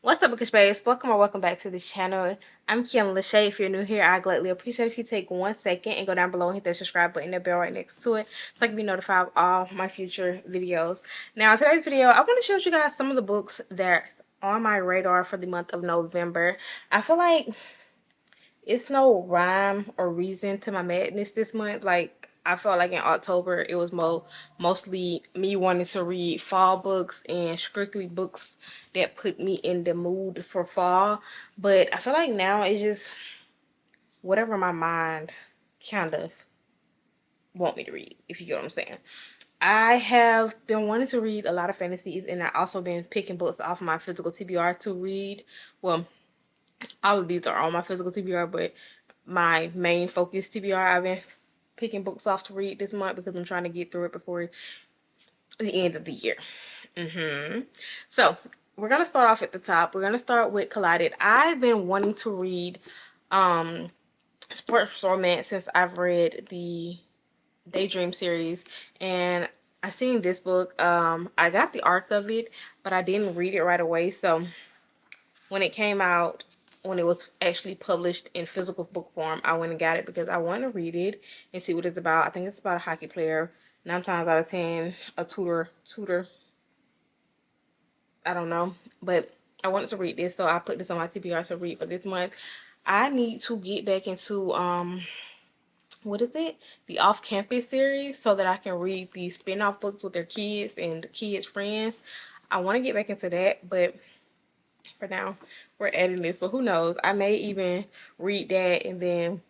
What's up, Book Space? Welcome or welcome back to the channel. I'm Kiana Lashay. If you're new here, I gladly appreciate if you take 1 second and go down below and hit that subscribe button and the bell right next to it so I can be notified of all my future videos. Now, in today's video, I want to show you guys some of the books that's on my radar for the month of November. I feel like it's no rhyme or reason to my madness this month. Like, I felt like in October it was mostly me wanting to read fall books and strictly books that put me in the mood for fall. But I feel like now it's just whatever my mind kind of want me to read, if you get what I'm saying. I have been wanting to read a lot of fantasies, and I also been picking books off of my physical TBR to read. Well, all of these are on my physical TBR, but my main focus TBR, I've been picking books off to read this month because I'm trying to get through it before the end of the year. So we're gonna start off at the top. We're gonna start with Collided. I've been wanting to read sports romance since I've read the Daydream series, and I seen this book. I got the arc of it, but I didn't read it right away. So when it came out, when it was actually published in physical book form, I went and got it because I want to read it and see what it's about. I think it's about a hockey player. 9 times out of 10, a tutor. I don't know, but I wanted to read this, so I put this on my TBR to read for this month. I need to get back into what is it? The off-campus series, so that I can read these spin-off books with their kids and the kids' friends. I want to get back into that, but for now, we're adding this. But who knows? I may even read that and then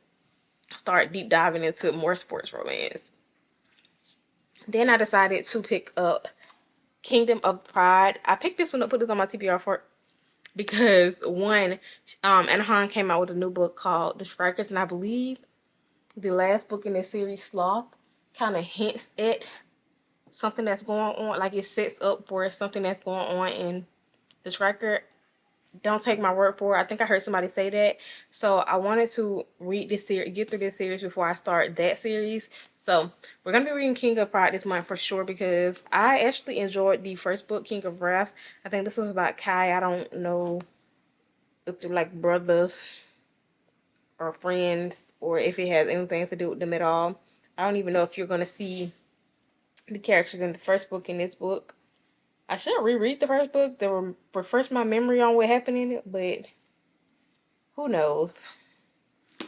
start deep diving into more sports romance. Then I decided to pick up Kingdom of Pride. I picked this one up, put this on my TBR for because one, Anahan came out with a new book called The Strikers, and I believe the last book in the series, Sloth, kind of hints at something that's going on. Like, it sets up for something that's going on in The Striker. Don't take my word for it. I think I heard somebody say that. So I wanted to read this series, get through this series before I start that series. So we're going to be reading King of Pride this month for sure, because I actually enjoyed the first book, King of Wrath. I think this was about Kai. I don't know if they're like brothers or friends, or if it has anything to do with them at all. I don't even know if you're going to see the characters in the first book in this book. I should reread the first book to refresh my memory on what happened in it, but who knows?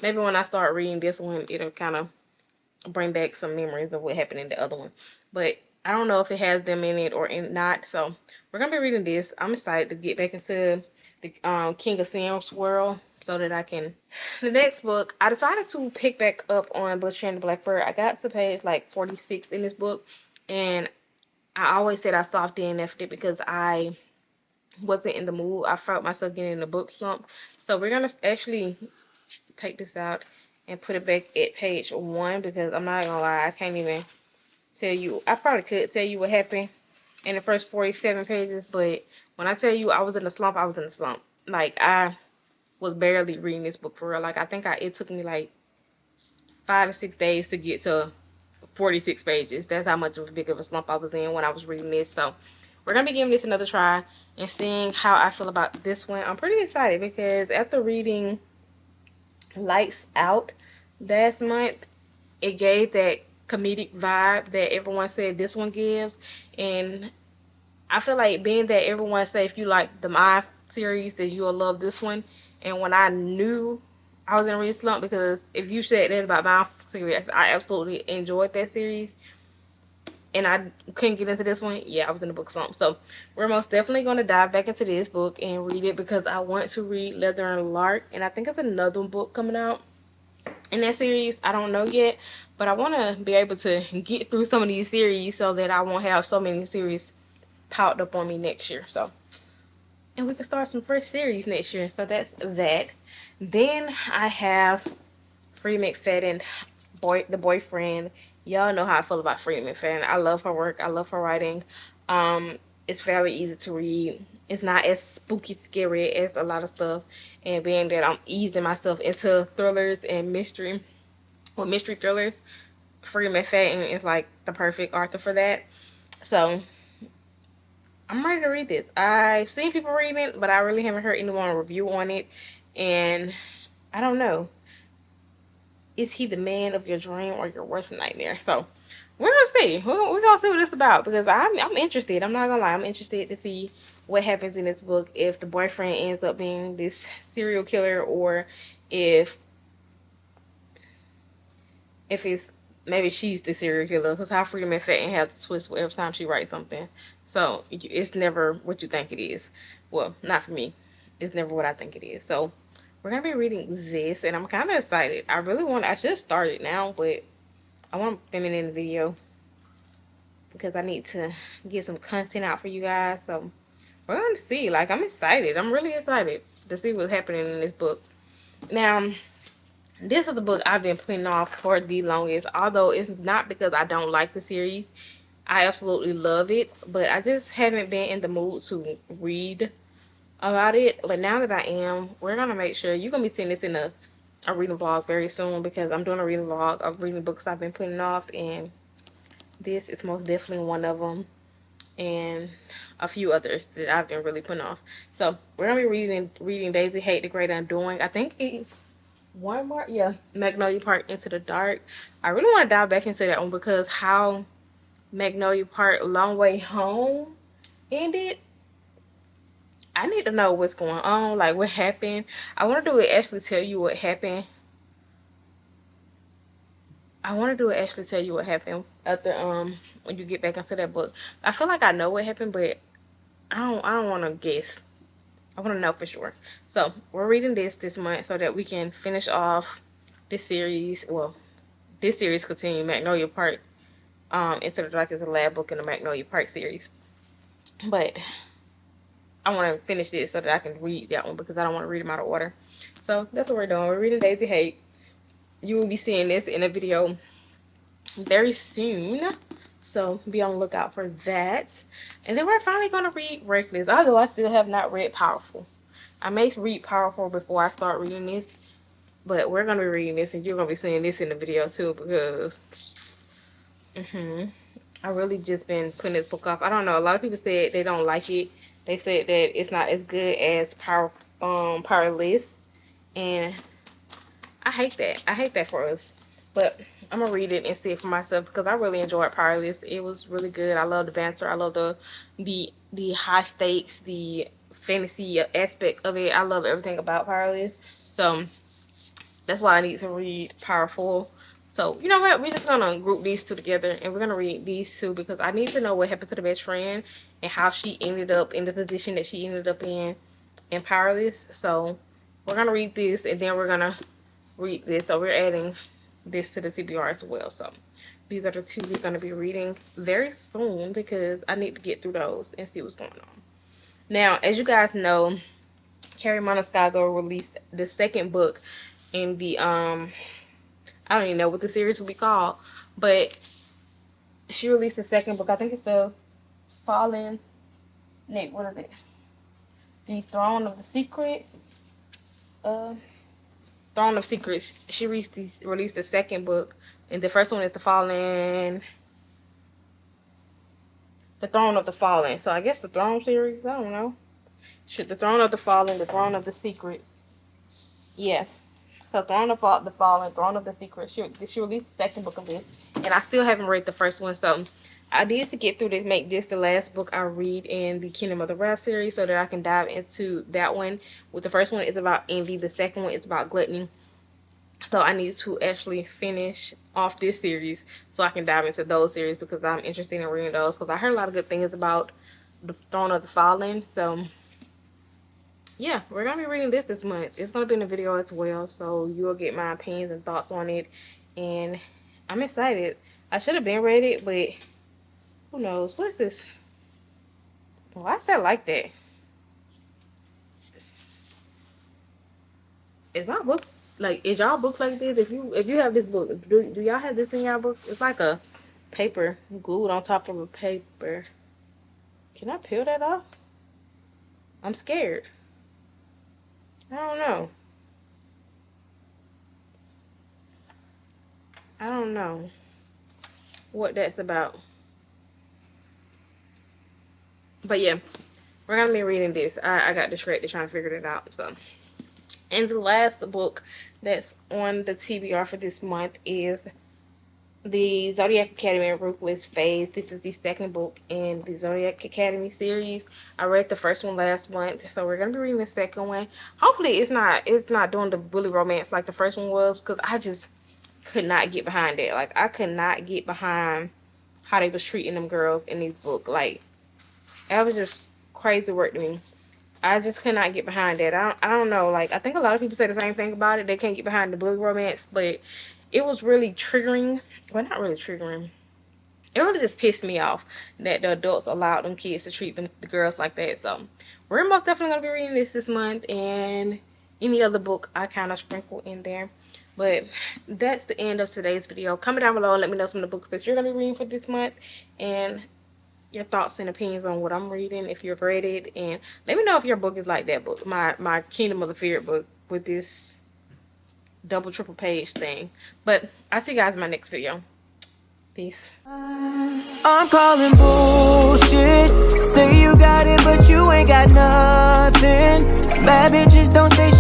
Maybe when I start reading this one, it'll kind of bring back some memories of what happened in the other one. But I don't know if it has them in it or not. So we're going to be reading this. I'm excited to get back into the King of Sam's world so that I can... The next book, I decided to pick back up on Lashay and Blackbird. I got to page like 46 in this book, and I always said I soft DNF'd it because I wasn't in the mood. I felt myself getting in the book slump. So we're going to actually take this out and put it back at page 1, because I'm not gonna lie, I can't even tell you. I probably could tell you what happened in the first 47 pages, but when I tell you I was in a slump, I was in a slump. Like, I was barely reading this book for real. Like, I think it took me like 5 to 6 days to get to 46 pages. That's how much of a big of a slump I was in when I was reading this. So we're gonna be giving this another try and seeing how I feel about this one. I'm pretty excited because after reading Lights Out last month, it gave that comedic vibe that everyone said this one gives. And I feel like, being that everyone say if you like the My series, that you'll love this one. And when I knew I was in a real slump, because if you said that about My series, I absolutely enjoyed that series, and I couldn't get into this one, yeah, I was in a book slump. So we're most definitely going to dive back into this book and read it, because I want to read Leather and Lark, and I think it's another book coming out in that series. I don't know yet, but I want to be able to get through some of these series so that I won't have so many series piled up on me next year. So, and we can start some fresh series next year. So that's that. Then I have Free McFadden, the boyfriend. Y'all know how I feel about Free McFadden. I love her work. I love her writing. It's very easy to read. It's not as spooky scary as a lot of stuff. And being that I'm easing myself into thrillers and mystery thrillers, Free McFadden is like the perfect author for that. So I'm ready to read this. I've seen people reading it, but I really haven't heard anyone review on it. And I don't know. Is he the man of your dream or your worst nightmare? So we're gonna see. We're gonna see what it's about because I'm interested. I'm not gonna lie. I'm interested to see what happens in this book if the boyfriend ends up being this serial killer or if it's maybe she's the serial killer. Because how Freedom and Fat has to twist every time she writes something. So it's never what you think it is. Well, not for me. It's never what I think it is. So we're gonna be reading this, and I'm kind of excited. I really want. I should start it now, but I want to film it in the video because I need to get some content out for you guys. So we're gonna see. Like, I'm excited. I'm really excited to see what's happening in this book. Now, this is a book I've been putting off for the longest, although it's not because I don't like the series. I absolutely love it, but I just haven't been in the mood to read about it. But now that I am, we're gonna make sure you're gonna be seeing this in a reading vlog very soon because I'm doing a reading vlog of reading books I've been putting off, and this is most definitely one of them, and a few others that I've been really putting off. So we're gonna be reading Daisy Haites the Great Undoing. I think it's one more, yeah, Magnolia Park Into the Dark. I really want to dive back into that one because how Magnolia Park Long Way Home ended, I need to know what's going on, like what happened. I want to do it actually tell you what happened. I want to do it actually tell you what happened after when you get back into that book. I feel like I know what happened, but I don't want to guess. I want to know for sure. So we're reading this month so that we can finish off this series. Well, this series continues Magnolia Park Into the Dark is a lab book in the Magnolia Park series. But I want to finish this so that I can read that one because I don't want to read them out of order. So that's what we're doing. We're reading Daisy Haites. You will be seeing this in a video very soon. So be on the lookout for that. And then we're finally going to read Reckless. Although I still have not read Powerful. I may read Powerful before I start reading this. But we're going to be reading this. And you're going to be seeing this in the video too. Because I really just been putting this book off. I don't know. A lot of people said they don't like it. They said that it's not as good as Powerless. And I hate that. I hate that for us. But I'm going to read it and see it for myself because I really enjoyed Powerless. It was really good. I love the banter. I love the high stakes, the fantasy aspect of it. I love everything about Powerless. So that's why I need to read Powerful. So, you know what? We're just going to group these two together. And we're going to read these two because I need to know what happened to the best friend and how she ended up in the position that she ended up in Powerless. So, we're going to read this and then we're going to read this. So, we're adding this to the TBR as well. So, these are the two we're going to be reading very soon because I need to get through those and see what's going on. Now, as you guys know, Carrie Montescago released the second book in the I don't even know what the series will be called, but she released the second book. I think it's the Fallen. Nick, what is it? The Throne of the Secrets. Throne of Secrets. She released the second book, and the first one is the Fallen. The Throne of the Fallen. So I guess the Throne series. I don't know. The Throne of the Fallen, the Throne of the Secrets. Yeah. So Throne of the Fallen, Throne of the Secret. She released the second book of this. And I still haven't read the first one. So I need to get through this, make this the last book I read in the Kingdom of the Wrath series so that I can dive into that one. With the first one, it's about envy. The second one, it's about gluttony. So I need to actually finish off this series so I can dive into those series because I'm interested in reading those. Because I heard a lot of good things about the Throne of the Fallen. So yeah, we're going to be reading this month. It's going to be in the video as well, so you'll get my opinions and thoughts on it. And I'm excited. I should have been read it, but who knows? What is this? Why is that like that? Is my book, like, is y'all books like this? If you have this book, do y'all have this in y'all books? It's like a paper glued on top of a paper. Can I peel that off? I'm scared. I don't know. I don't know what that's about. But yeah, we're gonna be reading this. I got distracted trying to figure it out. So, and the last book that's on the TBR for this month is the Zodiac Academy Ruthless Phase. This is the second book in the Zodiac Academy series. I read the first one last month, so we're gonna be reading the second one. Hopefully it's not doing the bully romance like the first one was, because I just could not get behind that. Like, I could not get behind how they was treating them girls in this book. Like, that was just crazy work to me. I just could not get behind that. I don't know. Like, I think a lot of people say the same thing about it. They can't get behind the bully romance, but it was really triggering. Well, not really triggering. It really just pissed me off that the adults allowed them kids to treat the girls like that. So, we're most definitely going to be reading this month, and any other book I kind of sprinkle in there. But that's the end of today's video. Comment down below and let me know some of the books that you're going to be reading for this month, and your thoughts and opinions on what I'm reading, if you've read it, and let me know if your book is like that book, my Kingdom of the Feared book with this double triple page thing. But I'll see you guys in my next video. Peace. I'm calling bullshit. Say you got it, but you ain't got nothing. Bad bitches don't say shit.